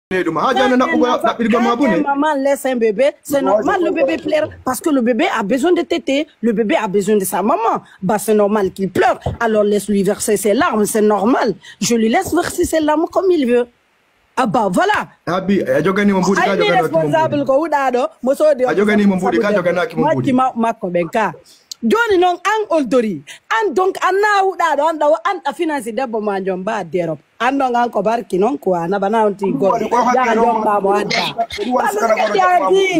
Maman laisse un bébé, c'est normal, le bébé pleure parce que le bébé a besoin de téter, le bébé a besoin de sa maman. Bah, c'est normal qu'il pleure, alors laisse-lui verser ses larmes, c'est normal. Je lui laisse verser ses larmes comme il veut. Ah bah voilà. Joni non an oldori an donc anna huda do an daw an a finance debbo ma jom ba derop an non an ko barki non ko na bana on ti go ya jom ba mo adda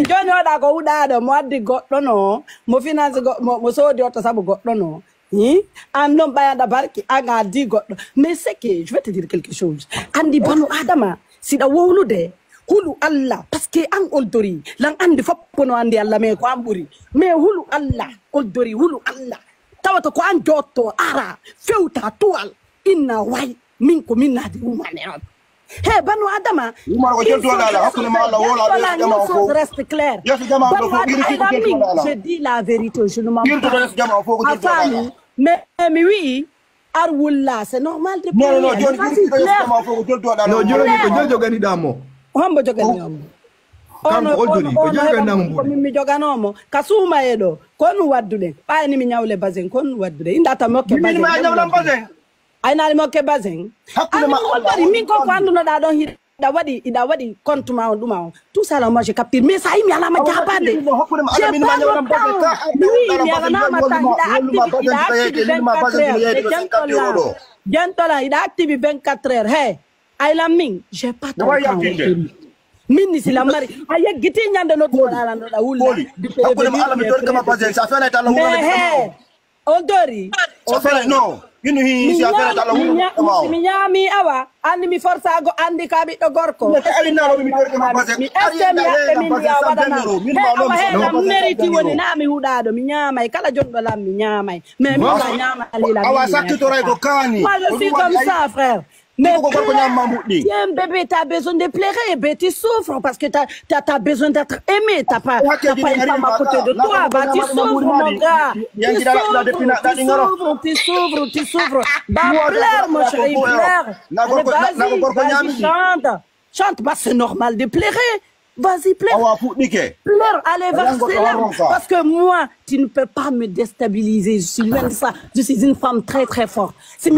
joni oda ko huda do mo addi goddo no mo finance go mo sodi oto sabu goddo no an non ba da barki an addi goddo mais c'est que je vais te dire quelque chose andi banu adama si da wowlude hulu Allah parce que an oldori lan andi foppono andi Allah me ko amburi mais hulu Allah oldori hulu Allah tawato ko an jotto ara fewta tuwal inna way min ko min nadi umane on he banu adama umar ko jotto Allah hakuna ma Allah wala jama ko reste clair je dis la vérité je ne mens pas mais oui arwulla c'est normal de non jogani damo Hambo jogani am. Mi joganomo kasuma edo konu waddude pa ni mi nyawle bazen konu waddude indata mokke bazen mi nyawle bazen ay na mokke bazen hakuna ma Allah min ko andu no da don ida wadi compte ma on duma tout ça là moi je capte mais ça mi ala ma jabade mi mi ala na ma ta ida active 24 heures hey ay la min j'ai pas ton temps min si la mari ay giti nyande no do ala no da wul hakuna ma ala mi do kama bazen ça fait la wul ondori ça fait non inu hi si affaire ta la wul mi nyami awa andi mi forza go andi kabi do gorko ali na lo mi do kama bazen mi estem ya mi ya wadana mi meriti woni na mi hudado mi nyamay kala jondo lam mi nyamay mais mi la nyama ali la awa sakki to ray ko kani moi je suis comme ça frère. Mais un bébé, tu as besoin de pleurer, tu souffres parce que tu as besoin d'être aimé. Tu n'as pas une femme à côté de toi. Bah, tu souffres, mon gars. Tu souffres. Bah, pleure, mon chéri, pleure. Vas-y, chante. Chante, bah, c'est normal de pleurer. Vas-y, pleure. Pleure, allez, verser. Parce que moi, tu ne peux pas me déstabiliser. Je suis loin de ça. Je suis une femme très, très forte. C'est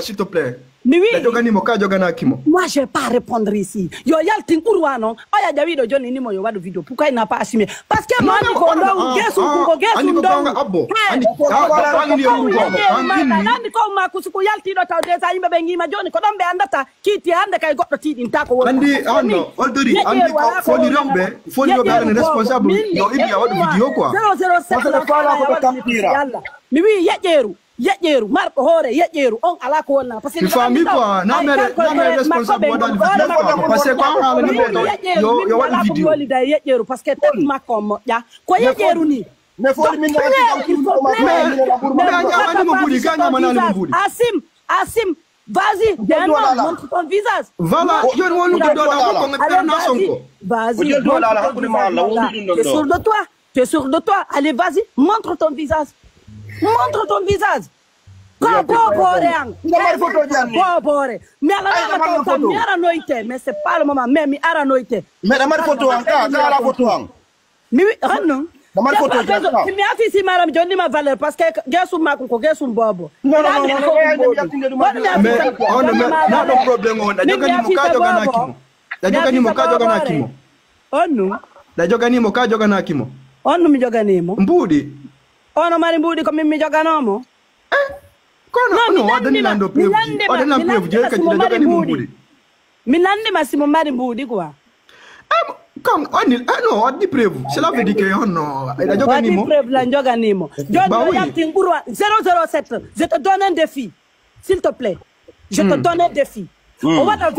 s'il te plaît. Mais oui. Moi, je ne vais pas répondre ici. Yo yaltin urwano. Oya Davido John ni mo yo wadu video. Pourquoi il n'a pas assumé? Parce que moi, ni ko ndo gesu ko gesu ndo. Andi ko ma kusuku yalti do taw desa yimbe be ngima joni ko dombe andata kiti hande kay goddo tidi ntako woni. Andi anno oldori andi ko foli rombe an responsable yo ibi ya wadu video quoi. 007 mi wi yejeru marko hore yejeru on ala ko wonna parce que famille quoi na mere responsable wadal video parce que ko ala ni yo wadi video wali da yejeru parce que tek makko mo ja ko yejeru ni mais fo min Asim vas-y montre ton visage voilà yo wonu do la ko ngana sonko vas-y tu es sûr de toi allez vas-y montre ton visage. Montre ton visage. Mais c'est pas le moment. Mais la photo mais non. Si madame Johnny ma valeur parce que gesu makuko gesu bobo. Non problème on da jogani mo ka jogana kimo. Onu. Da jogani mo ka jogana kimo. Onu mi jogani mo. Mbudi. Ono mari mbudi ko mi joganomo. No, odani lando preuve. Odani preuve je ka jogani mo mbudi. Mi lande masimo mari mbudi quoi. Comme on on dit preuve. Cela veut dire que on il a jogani mo. Preuve la jogani mo. Joni yamti ngurwa 007. Je te donne un défi. S'il te plaît. Je te donne un défi. On va la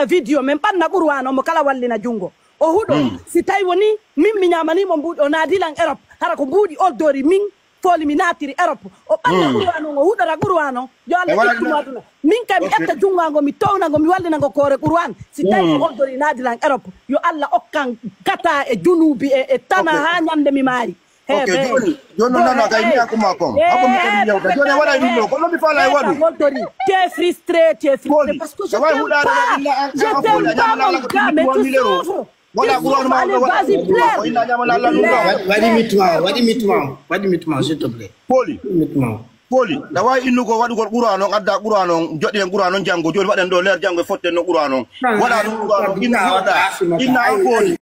vidéo même pas na ngurwa no mo kala walli na jungo. O hudo si tay woni mimmi nyamani mo mbudi o naadi lan Europe hara ko mbudi o dori min foli mi natiri Europe o balla qur'ano o hudara qur'ano yo Allah tumaduna min kam etta jungango mi townango mi wallina go kore qur'an si tay o dori naadi lan Europe yo Allah okkan gata e junubi e tana ha nyamde mi mari Ok, John, no, guy, aku makom. Aku makom dia. John, what I do? Kalau mi fala wadu. T'es frustré, parce que je t'aime pas, mon gars, mais tu souffres. Voilà, vas-y, pleure. Wadi mitma, s'il te plaît. Poli, dawa inugo wadu gol qur'ano adda qur'ano jodi en qur'ano jango jodi waden do leer jango fotte no qur'ano wala no qur'ano inna wada inna poli